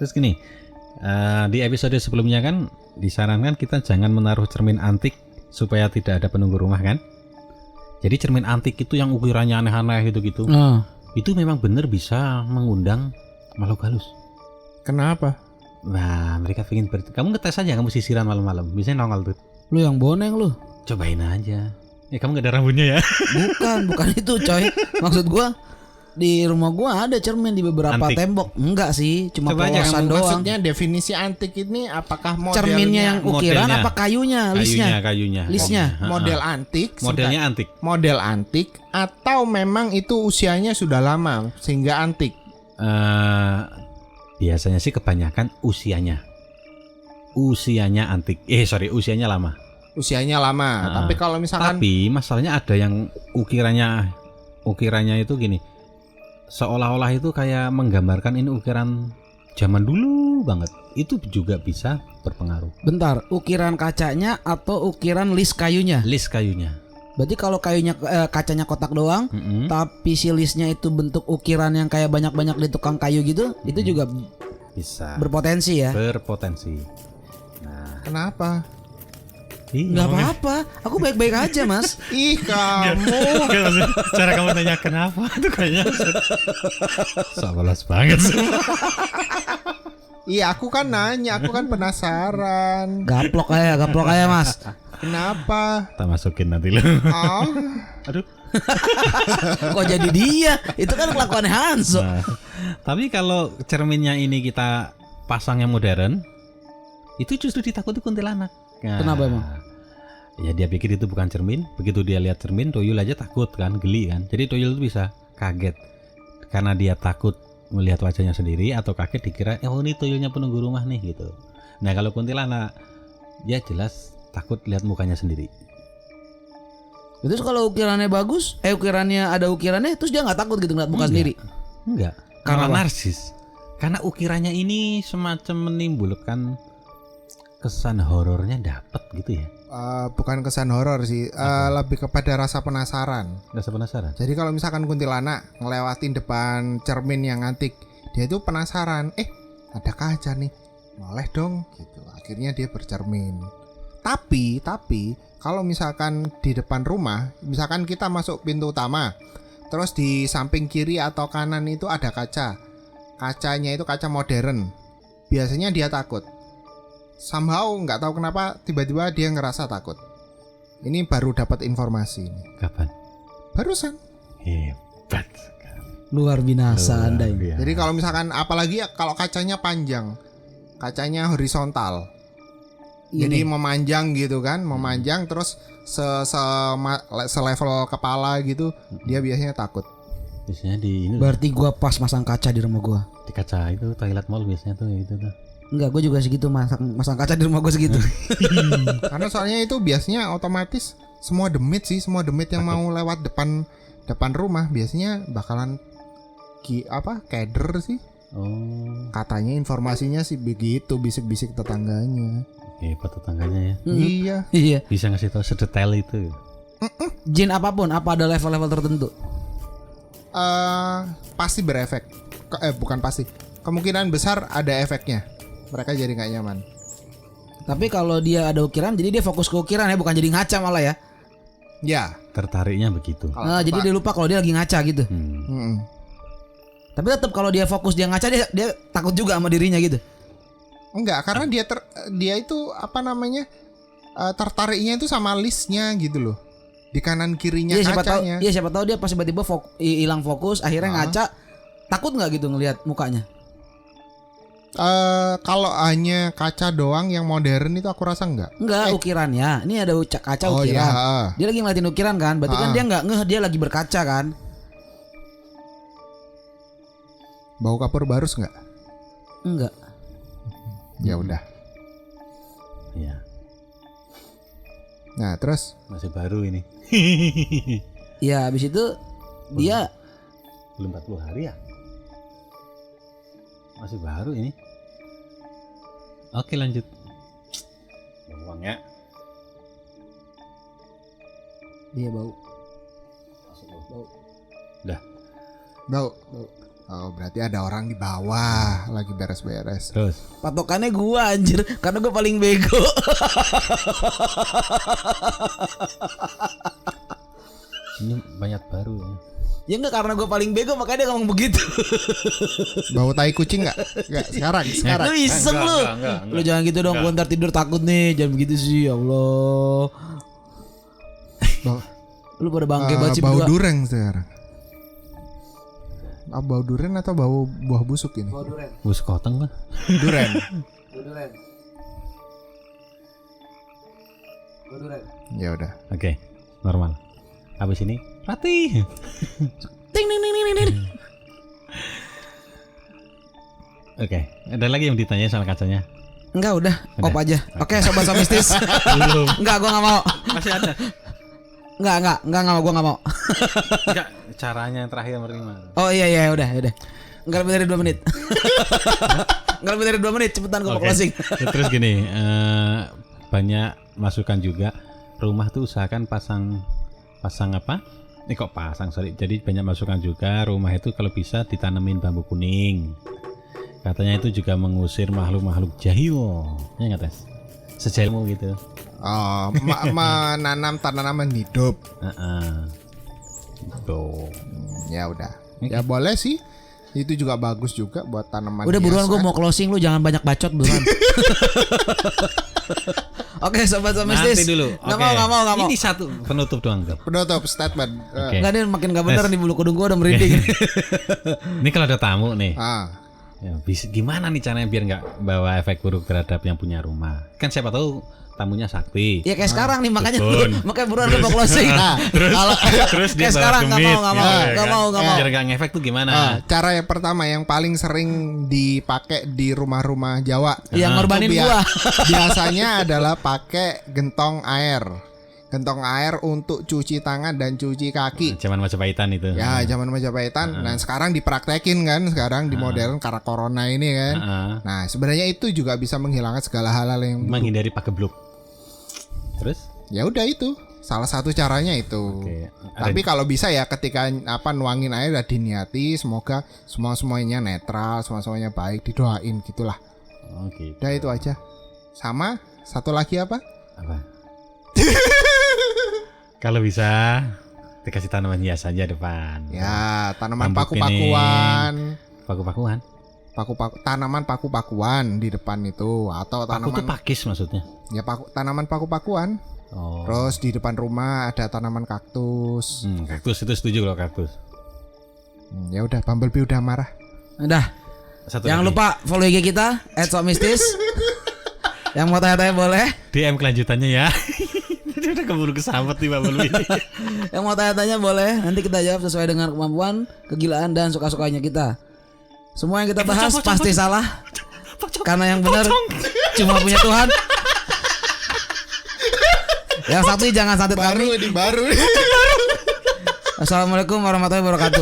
Terus gini, di episode sebelumnya kan disarankan kita jangan menaruh cermin antik supaya tidak ada penunggu rumah kan. Jadi cermin antik itu yang ukurannya aneh-aneh gitu-gitu. Itu memang benar bisa mengundang makhluk halus. Kenapa? Nah, mereka pengen kamu ngetes aja, kamu sisiran malam-malam, biasanya nongol tuh. Lu yang boneng lu. Cobain aja. Kamu gak ada rambutnya ya? Bukan itu coy. Maksud gua di rumah gua ada cermin di beberapa Antik. tembok. Enggak sih, cuma Coba aja polosan kamu, doang. Maksudnya definisi antik ini apakah modelnya Cerminnya yang ukiran modelnya. apa kayunya, listnya? Kayunya. Listnya. model antik, Modelnya antik. model antik atau memang itu usianya sudah lama sehingga antik? Biasanya sih kebanyakan usianya antik. Usianya lama. Usianya lama. Tapi kalau misalkan Tapi masalahnya ada yang ukirannya itu gini. Seolah-olah itu kayak menggambarkan ini ukiran zaman dulu banget. Itu juga bisa berpengaruh. Bentar, ukiran kacanya atau ukiran list kayunya? List kayunya. Berarti kalau kayunya kacanya kotak doang, Mm-mm. tapi si listnya itu bentuk ukiran yang kayak banyak-banyak di tukang kayu gitu, itu juga Bisa. berpotensi ya? Berpotensi. Nah, kenapa? Nggak apa-apa, aku baik-baik aja mas. Ih kamu. Cara kamu tanya kenapa itu kayaknya sabalas banget sih. Iya aku kan nanya, aku kan penasaran. Gaplok aja mas. Kenapa? Tak masukin nanti lu. Oh, Aduh. Kok jadi dia? Itu kan kelakuan Hanso. Nah, tapi kalau cerminnya ini kita pasang yang modern, itu justru ditakuti kuntilanak. Nah, Kenapa emang? Ya dia pikir itu bukan cermin. Begitu dia lihat cermin, Toyol aja takut kan, geli kan. Jadi Toyol itu bisa kaget karena dia takut melihat wajahnya sendiri atau kaget dikira oh ini Toyolnya penunggu rumah nih gitu. Nah kalau kuntilanak, ya jelas takut lihat mukanya sendiri. Terus kalau ukirannya bagus, ukirannya ada ukirannya, terus dia nggak takut gitu ngeliat muka sendiri? Enggak. Karena Karena apa? narsis. Karena ukirannya ini semacam menimbulkan kesan horornya dapat gitu ya. bukan kesan horor sih, lebih kepada rasa penasaran. Rasa penasaran. Jadi kalau misalkan kuntilanak ngelewatin depan cermin yang antik, dia itu penasaran, ada kaca nih, moleh dong gitu. Akhirnya dia bercermin. Tapi kalau misalkan di depan rumah, misalkan kita masuk pintu utama, terus di samping kiri atau kanan itu ada kaca. Kacanya itu kaca modern. Biasanya dia takut. Somehow nggak tahu kenapa tiba-tiba dia ngerasa takut. Ini baru dapat informasi ini. Kapan? Barusan. Hebat. Luar binasa Anda ini. Jadi kalau misalkan apalagi ya kalau kacanya panjang, kacanya horizontal. Jadi memanjang gitu kan, memanjang terus selevel kepala gitu, dia biasanya takut. Biasanya di ini Berarti gua pas masang kaca di rumah gua. di kaca itu toilet mall biasanya tuh gitu tuh. Enggak, gua juga segitu masang kaca di rumah gua segitu. Karena soalnya itu biasanya otomatis semua demit yang mau lewat depan rumah biasanya bakalan keder sih. Oh, Katanya informasinya sih begitu, bisik-bisik tetangganya. hebat tetangganya ya. Iya. Iya. Bisa ngasih tahu sedetail itu. Jin apapun, apa ada level-level tertentu? Pasti berefek. Bukan pasti. Kemungkinan besar ada efeknya. Mereka jadi nggak nyaman. Tapi kalau dia ada ukiran, jadi dia fokus ke ukiran ya, bukan jadi ngaca malah ya. Ya. Tertariknya begitu. Jadi dia lupa kalau dia lagi ngaca gitu. Mm-mm. Tapi tetap kalau dia fokus dia ngaca, dia takut juga sama dirinya gitu. Enggak, karena dia itu tertariknya itu sama listnya gitu loh. Di kanan kirinya kacanya. Siapa tahu dia pas tiba-tiba hilang fokus, akhirnya ngaca, takut nggak gitu ngelihat mukanya? Kalau hanya kaca doang yang modern itu aku rasa enggak. Enggak, ukirannya. Ini ada kaca Oh ukiran. iya. Dia lagi ngeliatin ukiran kan, berarti kan dia nggak ngeh dia lagi berkaca kan? Bau kapur barus enggak? Enggak. Ya udah. Iya, Nah, terus masih baru ini. Ya habis itu dia Belum 40 hari ya? Masih baru ini. Oke, lanjut. Buang ya. dia bau. Masuk bau. bau. Oh, berarti ada orang di bawah lagi beres-beres. Terus Patokannya gua anjir, karena gua paling bego. ini banyak baru ya. Ya enggak, karena gua paling bego makanya dia ngomong begitu. Bau tai kucing enggak? Enggak, sekarang. Lu iseng lu. Lu jangan gitu dong, gua ntar tidur takut nih. Jangan begitu sih, ya Allah. Bau, Lu pada bangke banget sih bau berdua. durian sekarang. Bau durian atau bau buah busuk ini? Bau durian. Bus koteng lah. Durian. Bau durian. Bau durian. Ya udah. Oke, normal. Habis ini Ratih. Ting ting ting ting ting. Oke, ada lagi yang ditanya sama kacanya? Enggak, udah. Udah. Op aja. Oke, sobat somistis. Belum. Enggak, gua enggak mau. Masih ada. Enggak mau, gua enggak mau. Enggak, caranya yang terakhir menerima. Oh iya udah. Enggak lebih dari 2 menit. Enggak lebih dari 2 menit, cepetan gua mau Oke. closing. Terus gini, banyak masukan juga. Rumah tuh usahakan pasang apa? Kok pasang, sorry. Jadi banyak masukan juga. Rumah itu kalau bisa ditanemin bambu kuning. Katanya itu juga mengusir makhluk-makhluk jahil. Ya nggak Tes? Sejailmu gitu. Oh, menanam tanaman hidup. Tuh. Ya udah. Ya boleh sih. Itu juga bagus juga buat tanaman. Udah buruan, hias gua kan. mau closing, lu jangan banyak bacot buruan. Oke, sobat somistis. Nanti dulu. Enggak mau. Ini satu penutup doang tuh. Penutup statement. Oke. Enggak, dia makin gak bener nih, bulu kudung gua udah merinding. Ini kalau ada tamu nih. Ah, Ya, gimana nih caranya biar nggak bawa efek buruk terhadap yang punya rumah? Kan siapa tahu tamunya sakti. Ya kayak sekarang nih, makanya Dukun. makanya buruan gua mau closing. Terus dia Kayak bawa sekarang gemit, nggak gitu mau, ya nggak kan? mau. Biar nggak ngefek tuh gimana? cara yang pertama yang paling sering dipakai di rumah-rumah Jawa. Yang ngorbanin Itu gua. Biasanya adalah pakai gentong air. Gentong air untuk cuci tangan dan cuci kaki. Cuman Majapahitan itu. Ya, zaman Majapahitan. Nah, sekarang dipraktekin kan, sekarang di modern karena corona ini kan. Nah, sebenarnya itu juga bisa menghilangkan segala hal-hal yang Menghindari pagebluk. Terus? ya udah itu. Salah satu caranya itu. Oke. Tapi kalau bisa ya ketika nuangin air udah diniati, semoga semuanya netral, semuanya baik, didoain gitulah. Oke. Udah itu aja. Sama satu lagi apa? Apa? Kalau bisa dikasih tanaman hias aja depan. Ya, tanaman Bambu paku-pakuan. Paku-pakuan. Tanaman paku-pakuan di depan itu atau Paku tuh tanaman pakis maksudnya. ya tanaman paku-pakuan. Oh. Terus di depan rumah ada tanaman kaktus. Kaktus itu setuju kalau kaktus. Ya udah, Bumblebee udah marah. Udah. Satu Jangan lagi. lupa follow IG kita @somistis. Yang mau tanya-tanya boleh. DM kelanjutannya ya. Dia udah keburu kesambet nih Bumblebee ini. Yang mau tanya-tanya boleh. Nanti kita jawab sesuai dengan kemampuan, kegilaan dan suka-sukanya kita. Semua yang kita bahas pasti salah. Karena yang benar cuma punya Tuhan. Yang sakti jangan santet kami. Baru. Assalamualaikum warahmatullahi wabarakatuh.